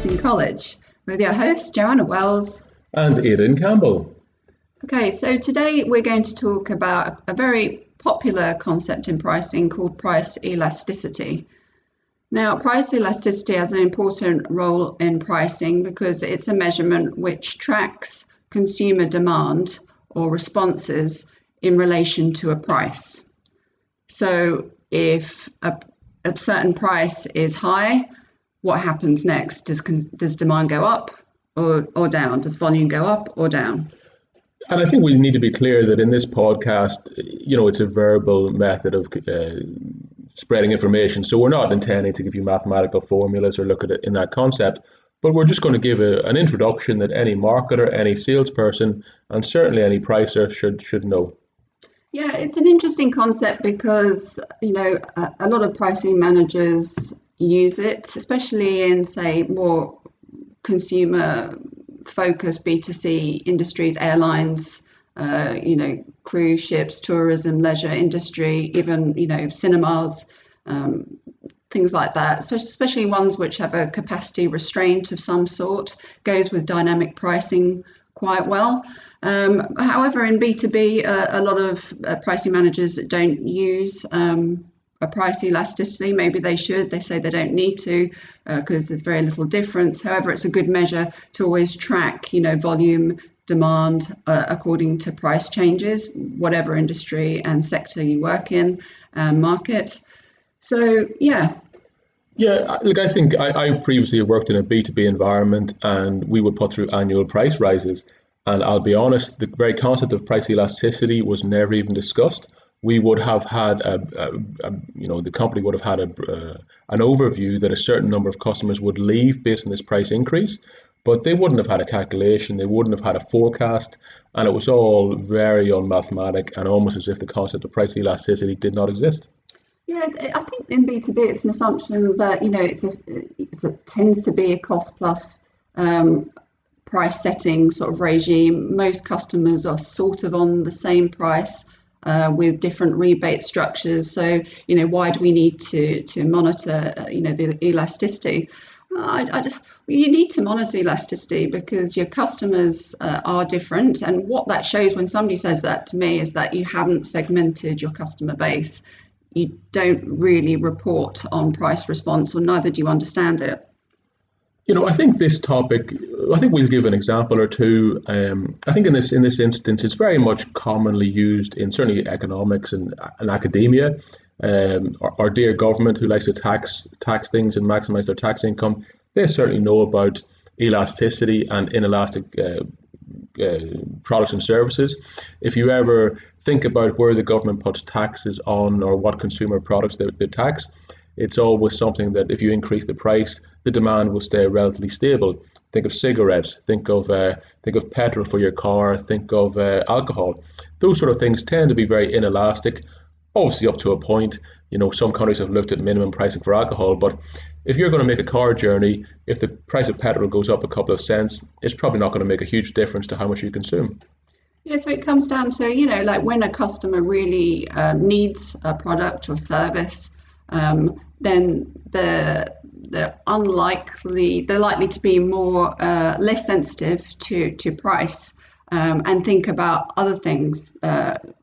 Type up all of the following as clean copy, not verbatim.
Pricing College with your hosts, Joanna Wells and Aidan Campbell. Okay, so today we're going to talk about a very popular concept in pricing called price elasticity. Now, price elasticity has an important role in pricing because it's a measurement which tracks consumer demand or responses in relation to a price. So if a certain price is high, what happens next? Does demand go up or down? Does volume go up or down? And I think we need to be clear that in this podcast, it's a verbal method of spreading information. So we're not intending to give you mathematical formulas or look at it in that concept, but we're just going to give an introduction that any marketer, any salesperson, and certainly any pricer should know. Yeah, it's an interesting concept because, a lot of pricing managers use it, especially in, say, more consumer focused B2C industries, airlines, cruise ships, tourism, leisure industry, even, cinemas, things like that. So especially ones which have a capacity restraint of some sort, goes with dynamic pricing quite well. However, in B2B, a lot of pricing managers don't use a price elasticity. Maybe they should. They say they don't need to because there's very little difference. However, it's a good measure to always track, volume, demand according to price changes, whatever industry and sector you work in, market. So, yeah. Yeah, look, I think I previously worked in a B2B environment and we would put through annual price rises. And I'll be honest, the very concept of price elasticity was never even discussed. We would have had the company would have had an overview that a certain number of customers would leave based on this price increase, but they wouldn't have had a calculation, they wouldn't have had a forecast, and it was all very unmathematic and almost as if the concept of price elasticity did not exist. Yeah, I think in B2B it's an assumption that it tends to be a cost plus price setting sort of regime. Most customers are sort of on the same price with different rebate structures. So, why do we need to monitor, the elasticity? You need to monitor elasticity because your customers are different. And what that shows when somebody says that to me is that you haven't segmented your customer base. You don't really report on price response, or neither do you understand it. I think this topic, I think we'll give an example or two. I think in this instance, it's very much commonly used in certainly economics and academia. Our dear government, who likes to tax things and maximize their tax income, they certainly know about elasticity and inelastic products and services. If you ever think about where the government puts taxes on or what consumer products they tax, it's always something that if you increase the price, the demand will stay relatively stable. Think of cigarettes, think of petrol for your car, think of alcohol. Those sort of things tend to be very inelastic, obviously up to a point. Some countries have looked at minimum pricing for alcohol, but if you're going to make a car journey, if the price of petrol goes up a couple of cents, it's probably not going to make a huge difference to how much you consume. Yeah, so it comes down to, like when a customer really needs a product or service, then they're likely to be more less sensitive to price and think about other things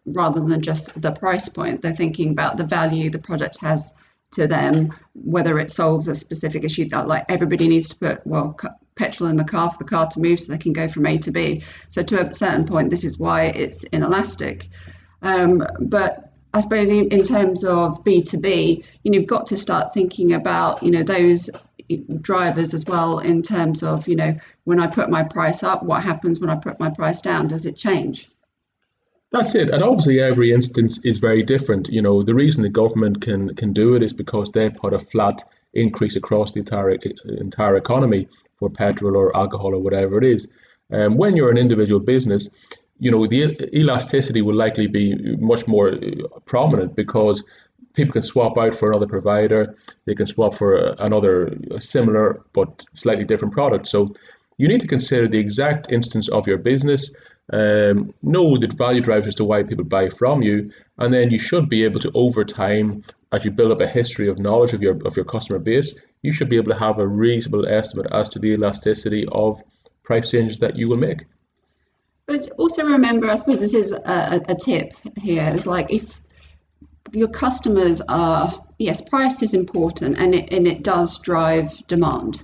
rather than just the price point. They're thinking about the value the product has to them, whether it solves a specific issue that like everybody needs to put petrol in the car for the car to move so they can go from A to B. So to a certain point, this is why it's inelastic. But I suppose in terms of B2B, you've got to start thinking about, those drivers as well in terms of, when I put my price up, what happens when I put my price down? Does it change? That's it. And obviously every instance is very different. The reason the government can do it is because they put a flat increase across the entire economy for petrol or alcohol or whatever it is. When you're an individual business, the elasticity will likely be much more prominent because people can swap out for another provider. They can swap for another similar but slightly different product. So you need to consider the exact instance of your business, know the value drivers as to why people buy from you, and then you should be able to, over time, as you build up a history of knowledge of your customer base, you should be able to have a reasonable estimate as to the elasticity of price changes that you will make. But also remember, I suppose this is a tip here. It's like if your customers are, yes, price is important and it does drive demand,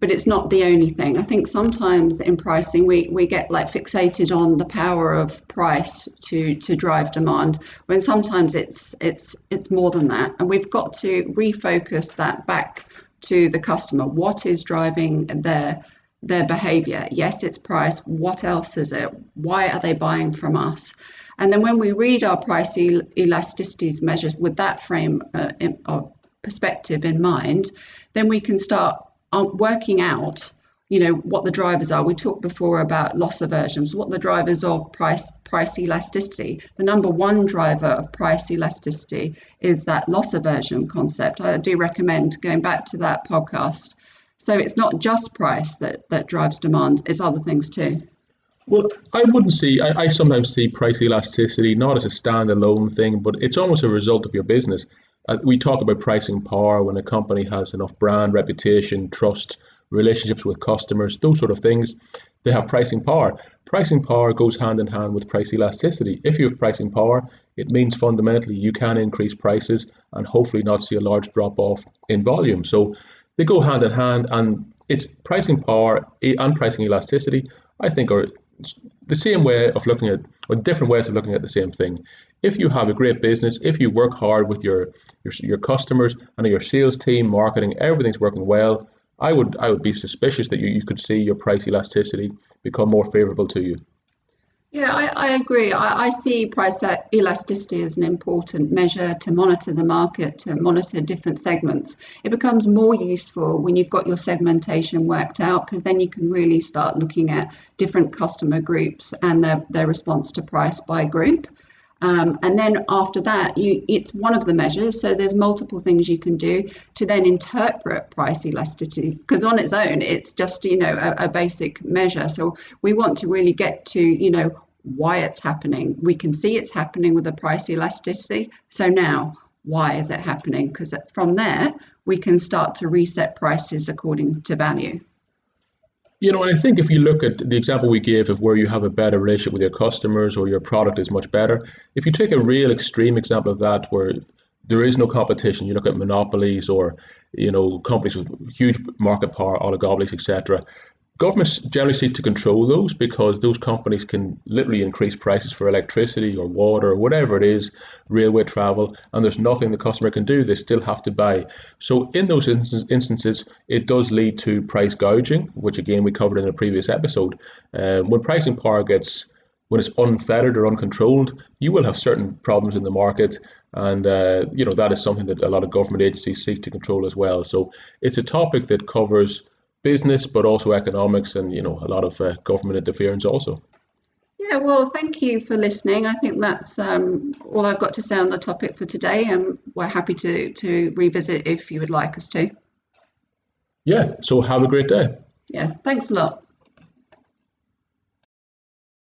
but it's not the only thing. I think sometimes in pricing we get like fixated on the power of price to drive demand, when sometimes it's more than that, and we've got to refocus that back to the customer. What is driving their behavior? Yes, it's price. What else is it? Why are they buying from us? And then when we read our price elasticities measures with that frame of perspective in mind, then we can start working out, what the drivers are. We talked before about loss aversions, what the drivers of price elasticity. The number one driver of price elasticity is that loss aversion concept. I do recommend going back to that podcast. So it's not just price that drives demand, it's other things too. Well, I sometimes see price elasticity not as a standalone thing, but it's almost a result of your business. We talk about pricing power when a company has enough brand reputation, trust, relationships with customers, those sort of things. They have pricing power. Pricing power goes hand in hand with price elasticity. If you have pricing power, it means fundamentally you can increase prices and hopefully not see a large drop off in volume. So they go hand in hand, and it's pricing power and pricing elasticity, I think, are the same way of looking at, or different ways of looking at the same thing. If you have a great business, if you work hard with your customers and your sales team, marketing, everything's working well, I would be suspicious that you could see your price elasticity become more favorable to you. Yeah, I agree. I see price elasticity as an important measure to monitor the market, to monitor different segments. It becomes more useful when you've got your segmentation worked out, because then you can really start looking at different customer groups and their response to price by group. And then after that, it's one of the measures. So there's multiple things you can do to then interpret price elasticity, because on its own, it's just, a basic measure. So we want to really get to, why it's happening. We can see it's happening with the price elasticity. So now, why is it happening? Because from there, we can start to reset prices according to value. And I think if you look at the example we gave of where you have a better relationship with your customers or your product is much better, if you take a real extreme example of that where there is no competition, you look at monopolies or, companies with huge market power, oligopolies, etc. Governments generally seek to control those because those companies can literally increase prices for electricity or water or whatever it is, railway travel, and there's nothing the customer can do. They still have to buy. So in those instances, it does lead to price gouging, which again we covered in a previous episode. When pricing power when it's unfettered or uncontrolled, you will have certain problems in the market, and that is something that a lot of government agencies seek to control as well. So it's a topic that covers business, but also economics and, a lot of government interference also. Yeah, well, thank you for listening. I think that's all I've got to say on the topic for today, and we're happy to revisit if you would like us to. Yeah, so have a great day. Yeah, thanks a lot.